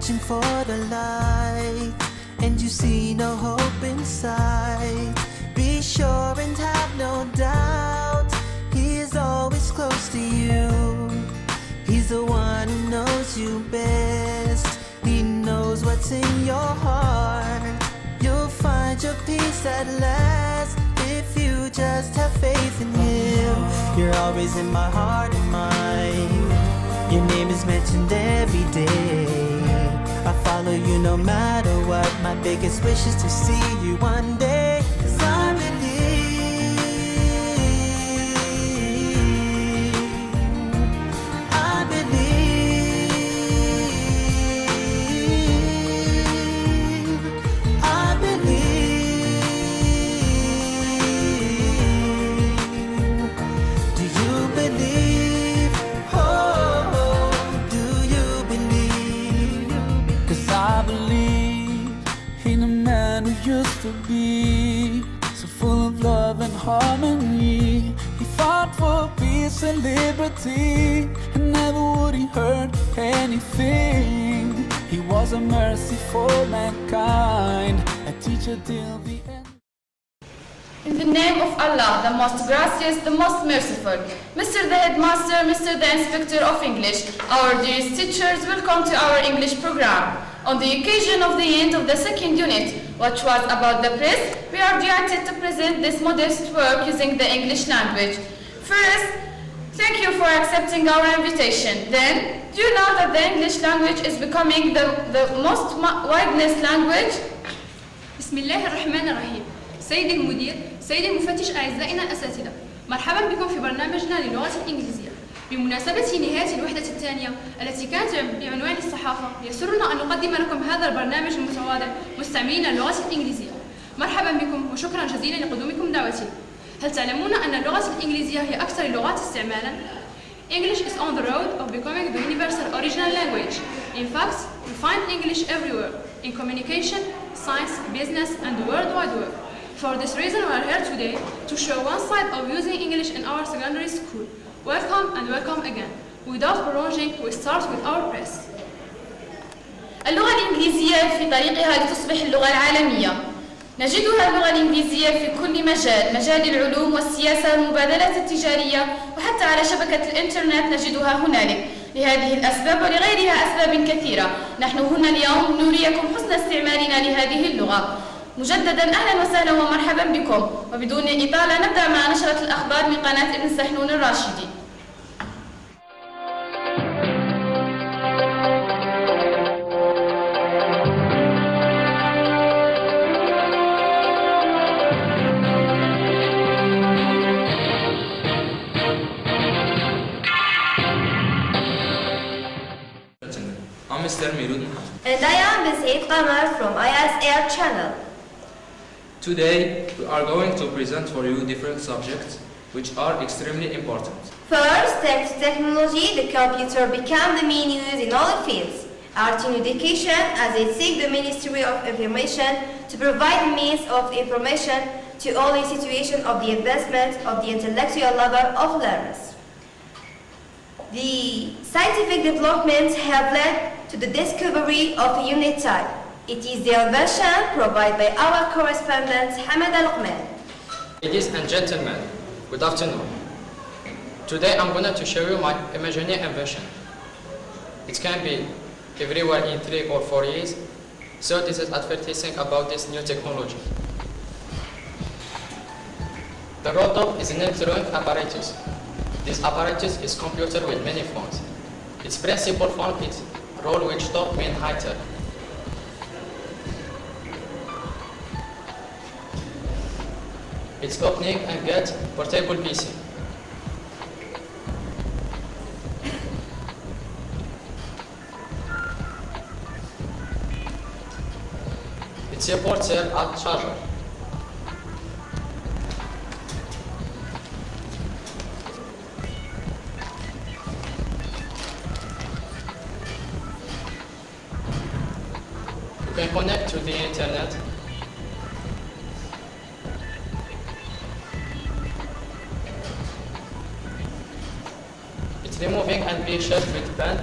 searching for the light and you see no hope inside, be sure and have no doubt, He is always close to you. He's the one who knows you best. He knows what's in your heart. You'll find your peace at last if you just have faith in Him. You're always in my heart and mind. Your name is mentioned every day. I follow you no matter what. My biggest wish is to see you one day. 'Cause I believe, I believe, I believe. Do you believe? Oh, do you believe? 'Cause I believe in a man who used to be so full of love and harmony. He fought for peace and liberty, and never would he hurt anything. He was a mercy for mankind, a teacher till the end. In the name of Allah, the most gracious, the most merciful. Mr. the Headmaster, Mr. the Inspector of English, our dearest teachers, welcome to our English program. On the occasion of the end of the second unit, which was about the press, we are delighted to present this modest work using the English language. First, thank you for accepting our invitation. Then, do you know that the English language is becoming the most widest language? بسم الله الرحمن الرحيم. سيد المدير، سيد المفتش، أعزائنا الأساتذة، مرحبا بكم في برنامجنا للغة الإنجليزية. بمناسبة نهاية الوحدة الثانية التي كانت بعنوان الصحافة، يسرنا أن نقدم لكم هذا البرنامج المتواضع مستعملين اللغة الإنجليزية. مرحبا بكم وشكرا جزيلا لقدومكم دعوتي. هل تعلمون أن اللغة الإنجليزية هي أكثر اللغات استعمالا؟ English is on the road of becoming the universal original language. In fact, we find English everywhere, in communication, science, business, and the World Wide Web. For this reason, we are here today to show one side of using English in our secondary school. Welcome and welcome again. Without prolonging, we start with our press. اللغة الإنجليزية في طريقها لتصبح اللغة العالمية. نجدها اللغة الإنجليزية في كل مجال، مجال العلوم والسياسة والمبادلات التجارية، وحتى على شبكة الإنترنت نجدها هنالك. لهذه الأسباب ولغيرها أسباب كثيرة، نحن هنا اليوم نريكم حسن استعمالنا لهذه اللغة. مجددا أهلا وسهلا ومرحبا بكم، وبدون إطالة نبدأ مع نشرة الأخبار من قناة ابن سحنون الراشدي. I'm Mr. Mirud. And I am Ms. Eid Qamar from ISAR channel. Today, we are going to present for you different subjects which are extremely important. First, thanks to technology, the computer became the main use in all fields. Art in education, as it seeks the Ministry of Information to provide means of information to all institutions of the advancement of the intellectual level of learners. The scientific developments have led to the discovery of a unit type. It is the invention provided by our correspondent Hammama Ould Ahmed. Ladies and gentlemen, good afternoon. Today I'm going to show you my imaginary invention. It can be everywhere in 3 or 4 years, so this is advertising about this new technology. The rotop is an electronic apparatus. This apparatus is computer with many phones. Its principal phone is roll which top mean heighter. It's opening and get portable PC. It's a port cell at charger. You can connect to the internet. It's removing and be shaped with pen.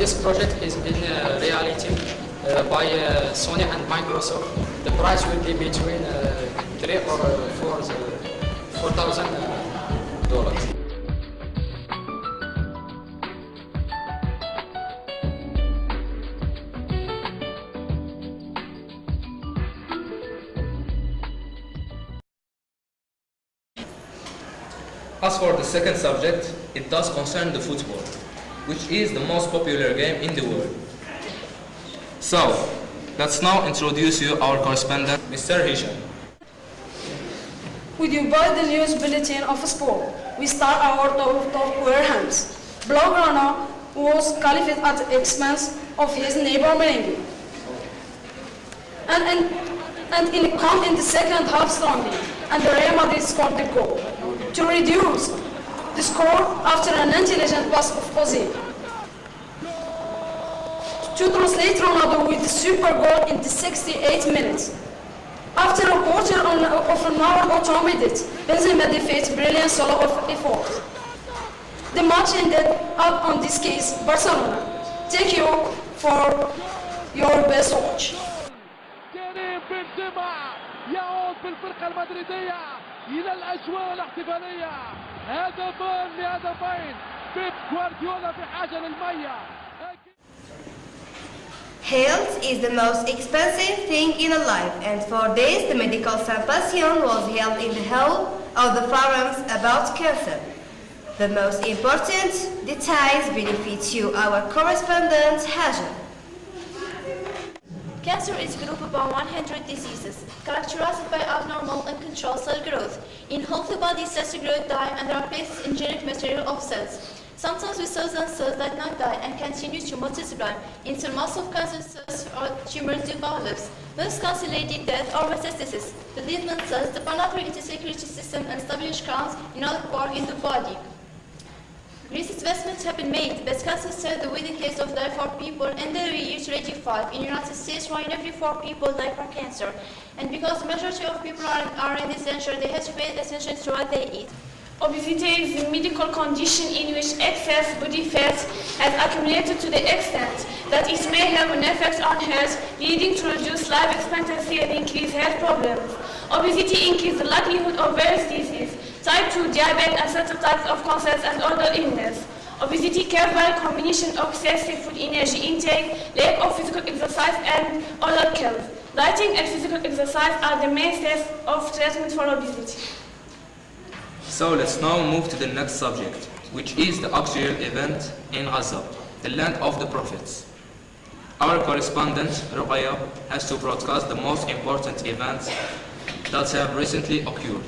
this project is in reality by Sony and Microsoft. The price will be between $3,000 or $4,000. As for the second subject, it does concern the football, which is the most popular game in the world. So, let's now introduce you our correspondent, Mr. Hisham. We divide the news bulletin of sport. We start our top Warehams. Blaugrana was qualified at the expense of his neighbor Merengue. And in the second half strongly, and the Real Madrid scored the goal. To reduce the score after an intelligent pass of Ozil. To translate Ronaldo with the super goal in the 68 minutes. After a quarter of an hour automated, Benzema defeats brilliant solo of effort. The match ended up on this case, Barcelona. Thank you for your best watch. يعود بالفرقة المدريدية إلى الأجواء الاحتفالية. هدفان لهدفين. بيب جوارديولا بحاجة للمية. Health is the most expensive thing in a life, and for this the medical symposium was held in the hall of the forums about cancer. The most important details benefit you, our correspondent Haja. Cancer is a group of about 100 diseases, characterized by abnormal and uncontrolled cell growth. In healthy bodies, cells grow, die, and are replaced in genetic material of cells. Sometimes we cells and cells that not die and continue to multiply until most of cancer cells or tumors develops. Most cancer lead death or metastasis. The living cells depend on the security system and establish counts in all parts in the body. Recent investments have been made, but cancer cells the waiting case of death for people in the year 2085 in the United States, 1 in every 4 people die from cancer. And because the majority of people are in this danger, they have to pay attention to what they eat. Obesity is a medical condition in which excess body fat has accumulated to the extent that it may have an effect on health, leading to reduced life expectancy and increased health problems. Obesity increases the likelihood of various diseases, type 2 diabetes and certain types of cancers and other illness. Obesity caused by a combination of excessive food energy intake, lack of physical exercise and other causes. Dieting and physical exercise are the mainstays of treatment for obesity. So let's now move to the next subject, which is the actual event in Gaza, the land of the prophets. Our correspondent, Ruqayya, has to broadcast the most important events that have recently occurred.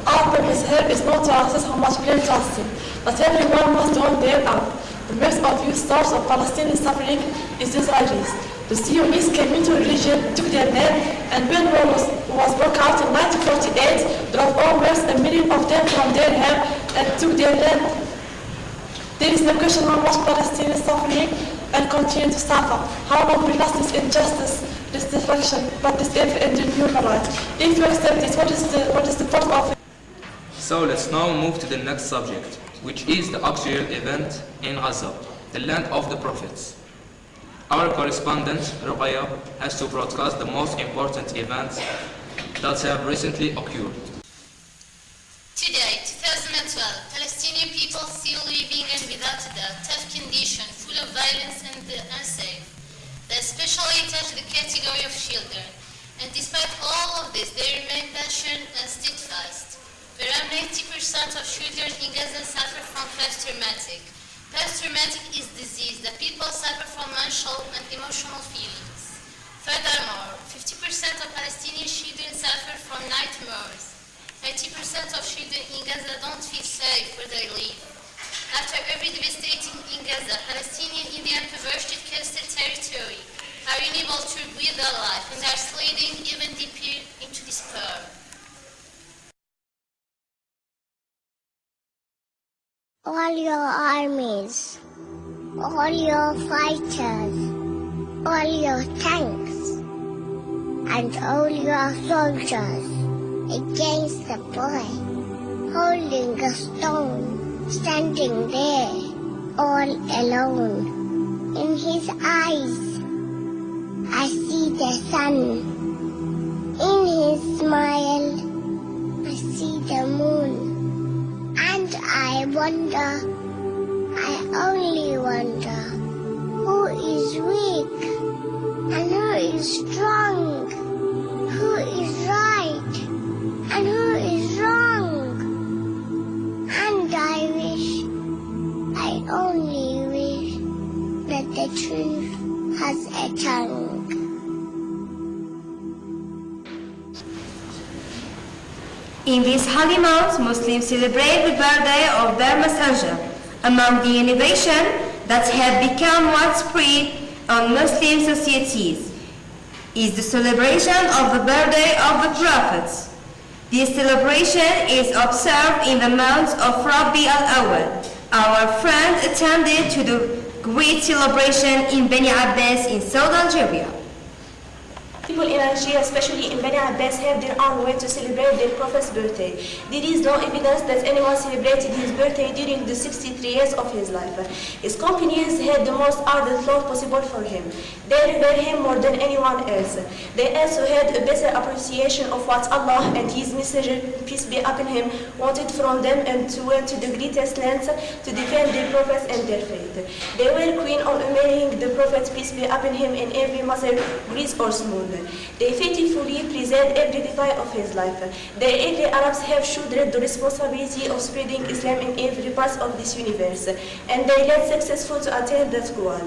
Our purpose here is not to assess how much blame trusting, but everyone must do their part. The most obvious source of Palestinian suffering is the Israelis. The Zionists came into the region, took their land, and when war was broke out in 1948, drove almost 1 million of them from their home and took their land. There is no question how much Palestinians suffering and continue to suffer. How long will last this injustice, this destruction, but this end in human rights? If you accept it, what is the point of it? So let's now move to the next subject, which is the actual event in Gaza, the land of the prophets. Our correspondent, Ruqayya, has to broadcast the most important events that have recently occurred. Today, 2012, Palestinian people still living and without a doubt tough conditions, full of violence and unsafe. They especially touch the category of children. And despite all of this, they remain patient and steadfast. Around 90% of children in Gaza suffer from post-traumatic. Post-traumatic is disease that people suffer from mental and emotional feelings. Furthermore, 50% of Palestinian children suffer from nightmares. 80% of children in Gaza don't feel safe where they live. After every devastating in Gaza, Palestinians in the impoverished coastal territory are unable to breathe their life and are sliding even deeper into despair. All your armies, all your fighters, all your tanks, and all your soldiers against the boy, holding a stone, standing there, all alone. In his eyes, I see the sun. In his smile, I see the moon. And I wonder, I only wonder, who is weak and who is strong, who is right and who is wrong. And I only wish that the truth has a tongue. In this holy month, Muslims celebrate the birthday of their messenger. Among the innovations that have become widespread on Muslim societies is the celebration of the birthday of the prophets. This celebration is observed in the month of Rabi al-Awwal. Our friend attended to the great celebration in Bani Abbas in Saudi Arabia. People in Algeria, especially in Bani Abbas, have their own way to celebrate their prophet's birthday. There is no evidence that anyone celebrated his birthday during the 63 years of his life. His companions had the most ardent love possible for him. They revered him more than anyone else. They also had a better appreciation of what Allah and His Messenger, peace be upon him, wanted from them, and went to the greatest lengths to defend their prophets and their faith. They were keen on honoring the prophet, peace be upon him, in every matter, great or small. They faithfully preserved every detail of his life. The early Arabs have shouldered the responsibility of spreading Islam in every part of this universe, and they led successfully to attain that goal.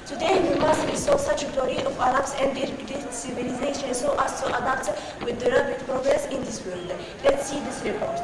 Today we must restore such a glory of Arabs and their great civilization so as to adapt with the rapid progress in this world. Let's see this report.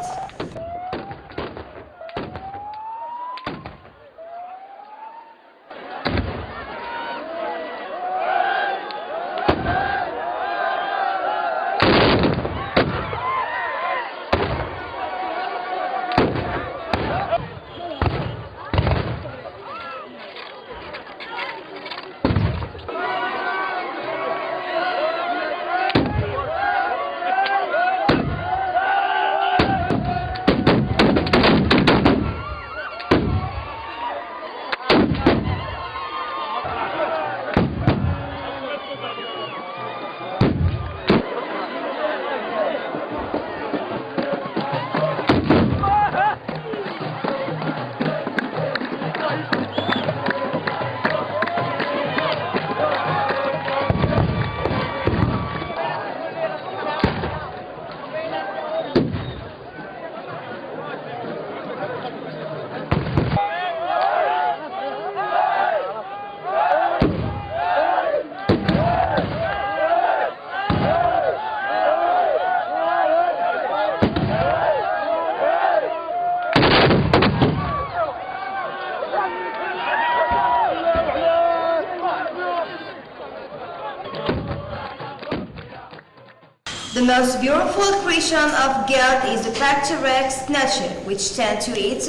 The most beautiful creation of God is the picturesque nature which tends to its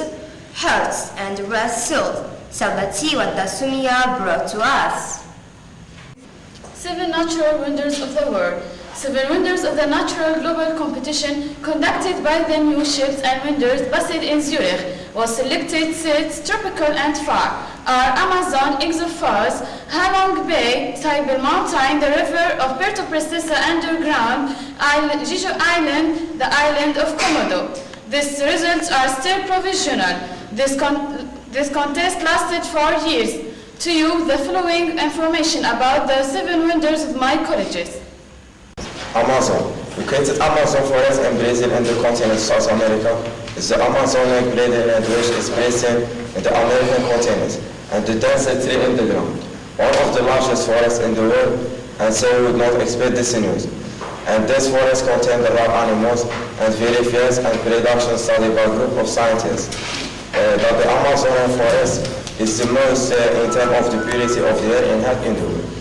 hearts and rest souls. Sabati wa Dasumiya brought to us. 7 natural wonders of the world. 7 wonders of the natural global competition conducted by the new ships and wonders based in Zurich was selected cities tropical and far are Amazon, Exophars, Halong Bay, Table Mountain, the river of Puerto Princesa underground, Jeju Island, the island of Komodo. These results are still provisional. This contest lasted 4 years. To you, the following information about the 7 wonders of my colleges. Amazon. Located Amazon forest in Brazil and the continent South America is the Amazonian gradeland which is present in the American continent and the densest tree in the ground. One of the largest forests in the world, and so we would not expect this news. And this forest contains the rare animals and very fierce and production studied by a group of scientists. That the Amazonian forest is the most in terms of the purity of the air and health in the world.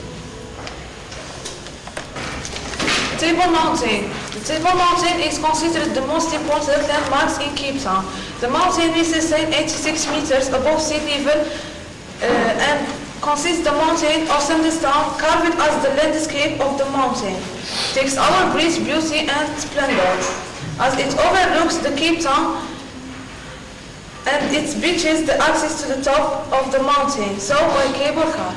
Table Mountain. The Table Mountain is considered the most important landmark in Cape Town. The mountain reaches 86 meters above sea level and consists the mountain of sandstone carved as the landscape of the mountain. Takes our great beauty and splendor as it overlooks the Cape Town and it bridges the access to the top of the mountain, so by cable car.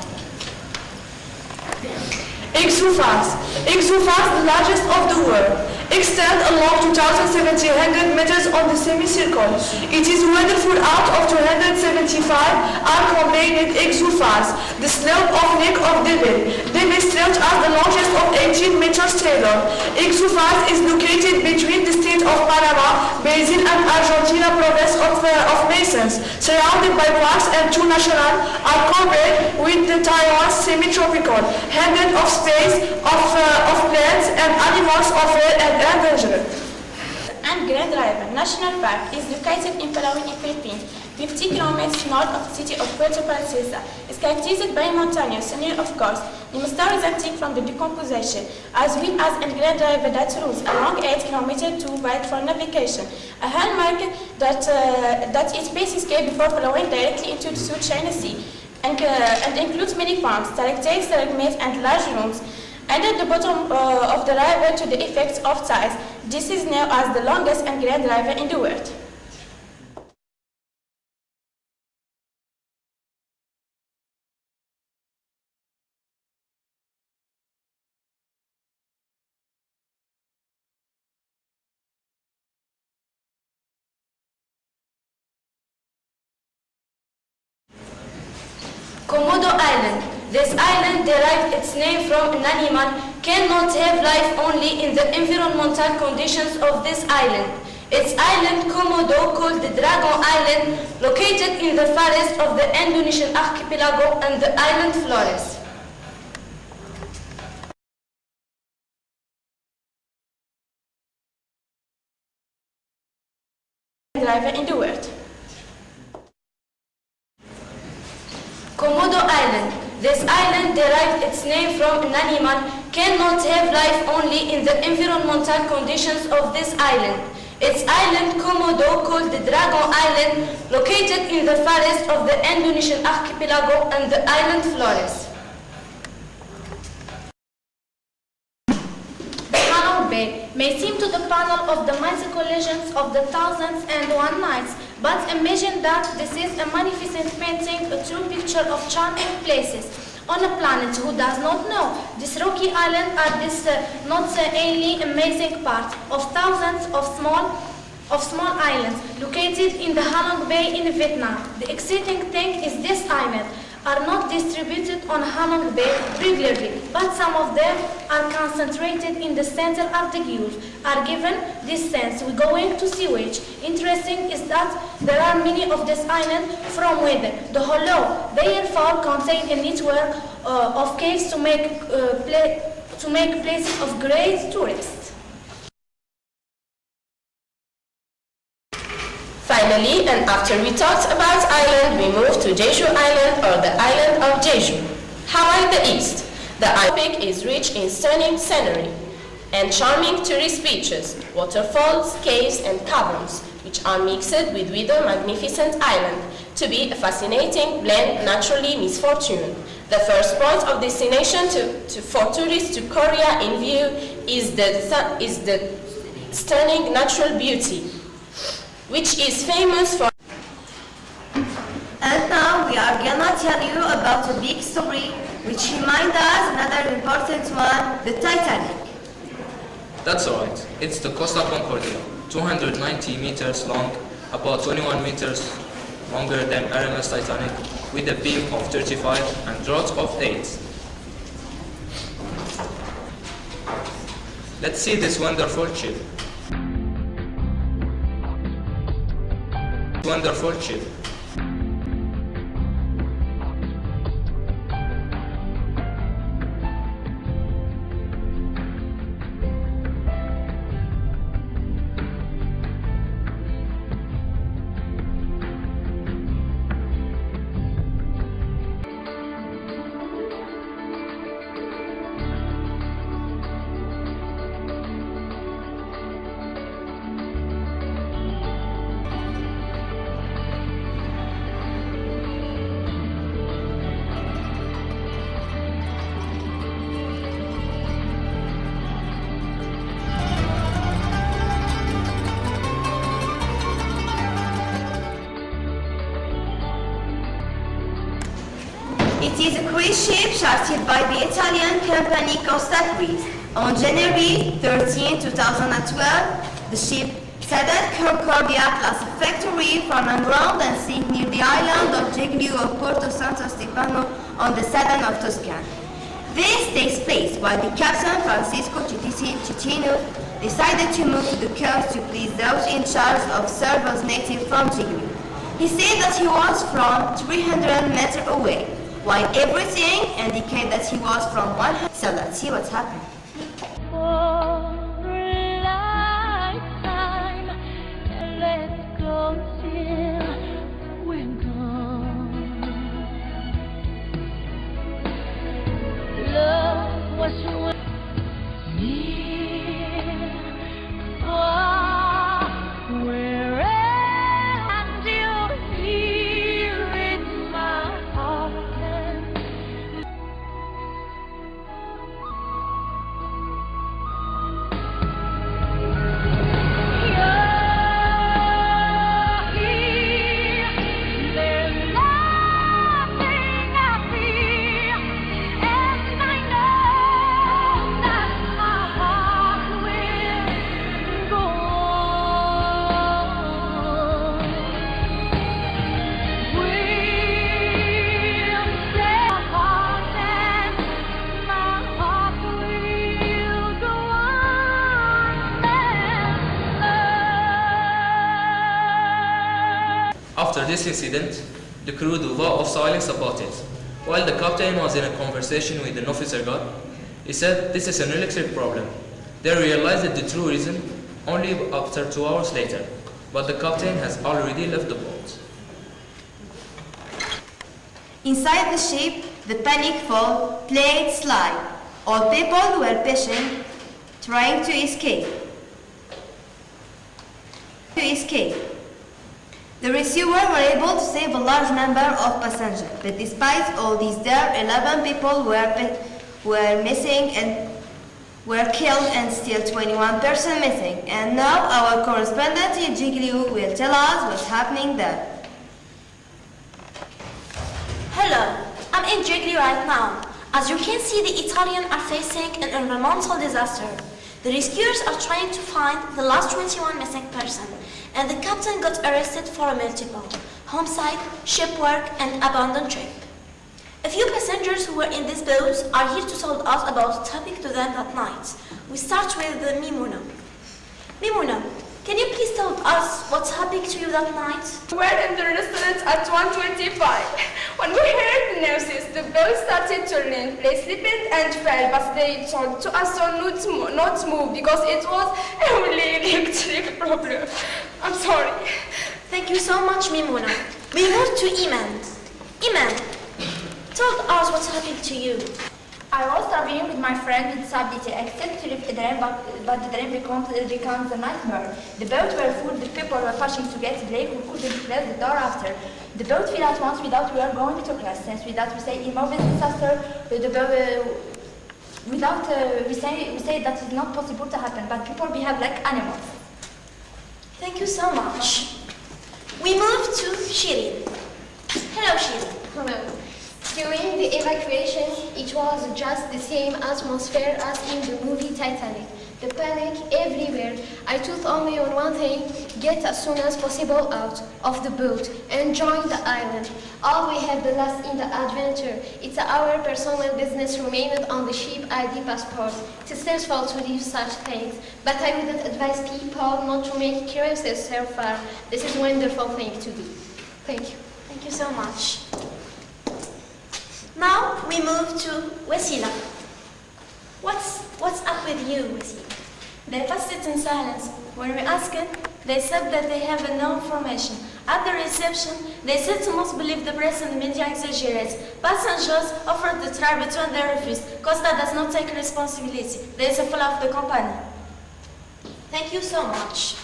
Exufas, the largest of the world, extend along 2,700 meters on the semicircle. It is weathered out of 275 are combined exufas. The slope of Neck of David stretches as the longest of 18 meters Taylor. Exufas is located between the state of Panama, Brazil and Argentina province of Masons, surrounded by parks and two national are covered with the Taiwan semi-tropical, handed of space, of plants and animals of rare and endangered. And Grand River National Park is located in Palawan in Philippines, 50 kilometers north of the city of Puerto Princesa. It's characterized by mountainous scenery, of course. The star is antique from the decomposition, as well as in Grand River that runs along 8 kilometers to wide for navigation. A landmark that its base escape before flowing directly into the South China Sea, and includes many farms, stalactites, stalagmites, and large rooms. And at the bottom of the river to the effects of tides. This is known as the longest and grand river in the world. Komodo Island. This island derived its name from an animal cannot have life only in the environmental conditions of this island. Its island Komodo, called the Dragon Island, located in the forest of the Indonesian archipelago and the island Flores. River in the world. Komodo Island. This island derived its name from an animal cannot have life only in the environmental conditions of this island. Its island Komodo, called the Dragon Island, located in the forest of the Indonesian archipelago and the island Flores. Bay may seem to the panel of the mythical legends of the Thousands and One Nights, but imagine that this is a magnificent painting, a true picture of charming places on a planet who does not know. This rocky island are this not only amazing part of thousands of small islands located in the Halong Bay in Vietnam. The exciting thing is this island are not distributed on Halong Bay regularly, but some of them are concentrated in the center of the Gulf, are given this sense. We're going to sewage. Interesting is that there are many of this island from within the hollow. Therefore, contain a network of caves to make places of great tourists. Finally, and after we talked about island, we moved to Jeju Island, or the island of Jeju. Hawaii the East. The island is rich in stunning scenery and charming tourist beaches, waterfalls, caves, and caverns, which are mixed with the magnificent island to be a fascinating blend naturally misfortune. The first point of destination for tourists to Korea in view is the stunning natural beauty, which is famous for. And now we are gonna tell you about a big story which reminds us another important one, the Titanic. That's right, it's the Costa Concordia, 290 meters long, about 21 meters longer than RMS Titanic, with a beam of 35 and draught of 8. Let's see this wonderful ship. Wonderful ship. It is a cruise ship chartered by the Italian company Costa Cruise. On January 13, 2012, the ship sailed Concordia class factory from aground and sank near the island of Giglio of Porto Santo Stefano on the southern of Tuscany. This takes place while the captain, Francisco Cicino, decided to move to the coast to please those in charge of Servo's native from Giglio. He said that he was from 300 meters away, while everything indicated that he was from 100. So let's see what happened. After this incident, the crew do vow of silence about it. While the captain was in a conversation with an officer guard, he said this is an electric problem. They realized the true reason only after 2 hours later, but the captain has already left the boat. Inside the ship, the panic fall played slide. All people were patient, trying to escape. The rescuers were able to save a large number of passengers, but despite all this, there 11 people were missing and were killed, and still 21 persons missing. And now our correspondent in Giglio will tell us what's happening there. Hello, I'm in Giglio right now. As you can see, the Italians are facing an environmental disaster. The rescuers are trying to find the last 21 missing persons, and the captain got arrested for multiple homicide, shipwreck, and abandoned ship. A few passengers who were in these boats are here to tell us about the topic to them that night. We start with Mimuna. Mimuna, can you please tell us what's happened to you that night? We were in the restaurant at 1:25. When we heard the noises, the boat started turning, play slipped and fell, but they told to us not move because it was a really electric problem. I'm sorry. Thank you so much, Mimuna. We move to Iman. Iman, tell us what's happened to you. I was traveling with my friend with disability. I expected to lift a dream, but the dream becomes a nightmare. The boat were full, the people were pushing to get to the lake. We couldn't close the door after. The boat fell at once without we were going to class. Since without we say emergency disaster, the boat we say that is not possible to happen, but people behave like animals. Thank you so much. We move to Shirin. Hello, Shirin. Hello. During the evacuation, it was just the same atmosphere as in the movie Titanic. The panic everywhere. I thought only on one thing, get as soon as possible out of the boat and join the island. All we have the last in the adventure. It's our personal business remained on the ship ID passport. It is stressful to leave such things, but I wouldn't advise people not to make curiosities so far. This is a wonderful thing to do. Thank you. Thank you so much. Now we move to Wasila. What's up with you, Wasila? They passed it in silence. When we asked, they said that they have no information. At the reception, they said to not believe the press and the media exaggerates. Passengers offered to try, but when they refused, Costa does not take responsibility. There is a fall of the company. Thank you so much.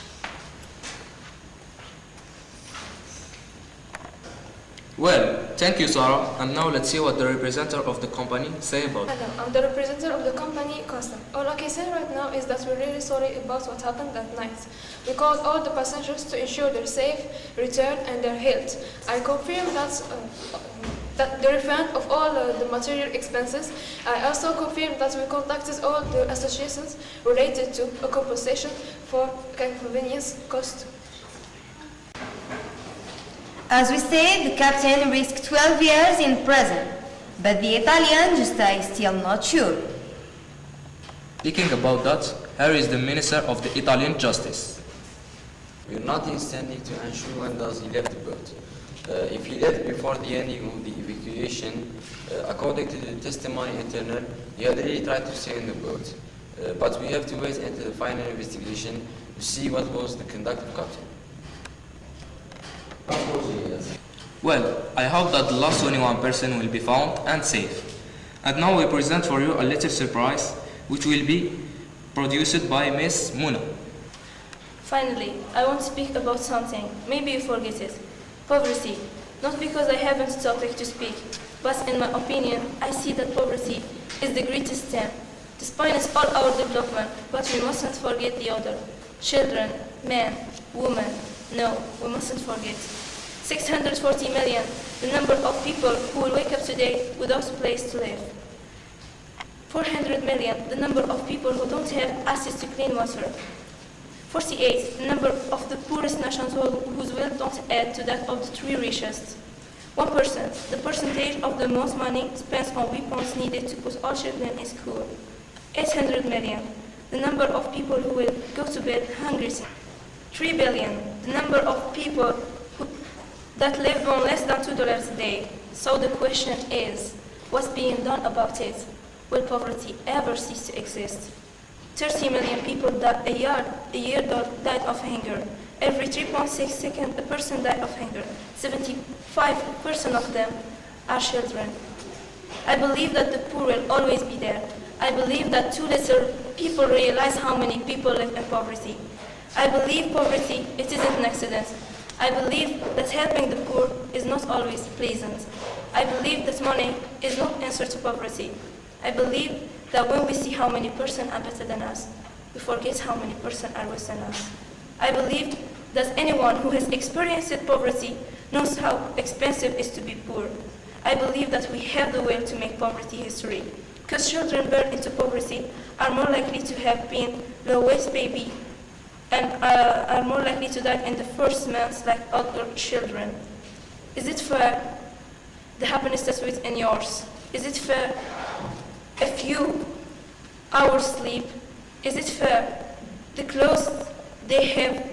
Well, thank you, Sarah. And now let's see what the representative of the company say about it. Hello, I'm the representative of the company, Costa. All I can say right now is that we're really sorry about what happened that night. We called all the passengers to ensure their safe return and their health. I confirm that that the refund of all the material expenses. I also confirm that we contacted all the associations related to a compensation for inconvenience cost. As we said, the captain risked 12 years in prison, but the Italian justice is still not sure. Speaking about that, here is the Minister of the Italian Justice. We are not intending to ensure when does he left the boat. If he left before the ending of the evacuation, according to the testimony internal, he had really tried to stay in the boat. But we have to wait until the final investigation to see what was the conduct of captain. Well, I hope that the last 21 person will be found and safe. And now we present for you a little surprise, which will be produced by Miss Muna. Finally, I want to speak about something. Maybe you forget it. Poverty. Not because I haven't a topic to speak, but in my opinion, I see that poverty is the greatest sin. Despite all our development, but we mustn't forget the other. Children, men, women. No, we mustn't forget. 640 million, the number of people who will wake up today without a place to live. 400 million, the number of people who don't have access to clean water. 48, the number of the poorest nations whose wealth don't add to that of the three richest. 1%, the percentage of the most money spent on weapons needed to put all children in school. 800 million, the number of people who will go to bed hungry. 3 billion, the number of people that live on less than $2 a day. So the question is, what's being done about it? Will poverty ever cease to exist? 30 million people a year died of hunger. Every 3.6 seconds, a person died of hunger. 75% of them are children. I believe that the poor will always be there. I believe that too little people realize how many people live in poverty. I believe poverty, it isn't an accident. I believe that helping the poor is not always pleasant. I believe that money is not answer to poverty. I believe that when we see how many persons are better than us, we forget how many persons are worse than us. I believe that anyone who has experienced poverty knows how expensive it is to be poor. I believe that we have the will to make poverty history, because children born into poverty are more likely to have been low-wage baby and are more likely to die in the first months like other children. Is it fair? The happiness that's within yours. Is it fair? A few hours sleep. Is it fair? The clothes they have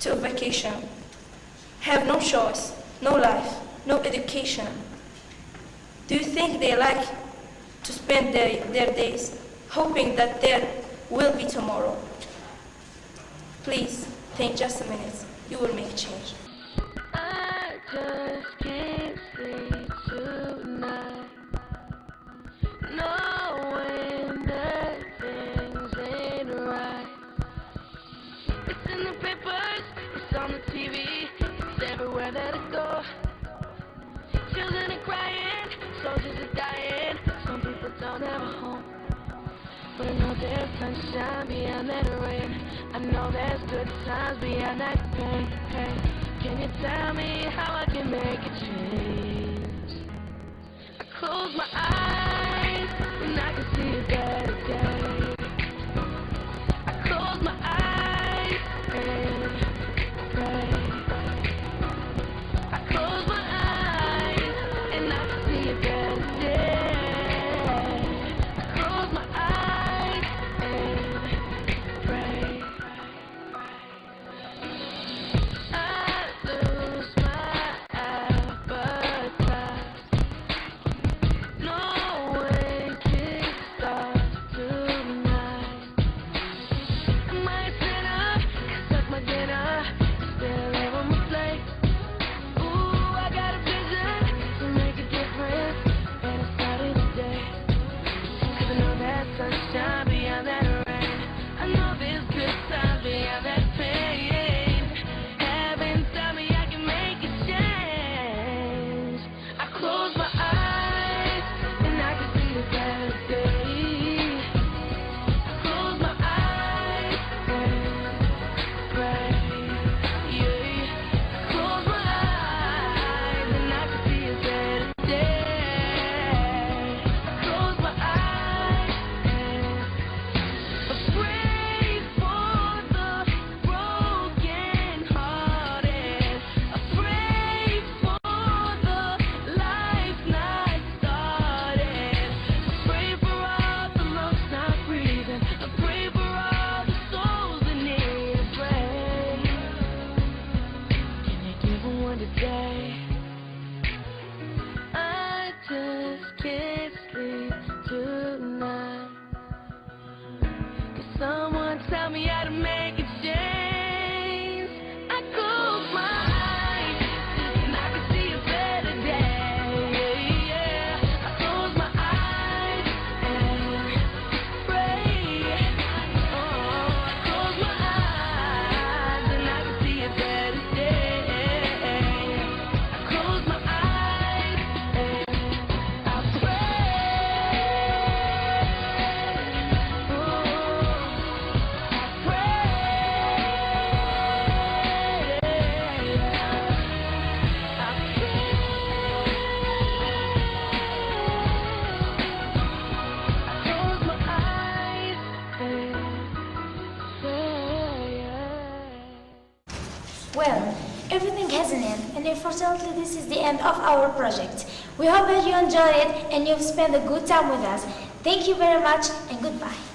to vacation. Have no choice, no life, no education. Do you think they like to spend their days hoping that there will be tomorrow? Please, think just a minute. You will make change. I just can't sleep tonight, knowing that things ain't right. It's in the papers, it's on the TV, it's everywhere that I go. Children are crying, soldiers are dying, some people don't have a home. But I know there's sunshine beyond that rain. I know there's good times beyond that pain. Hey, can you tell me how I can make a change? I close my eyes and I can see a better day. I close my eyes and pray. I close my eyes and I can see a better day. I close my eyes and pray. I lose my appetite. No one can stop unfortunately, this is the end of our project. We hope that you enjoyed it and you've spent a good time with us. Thank you very much and goodbye.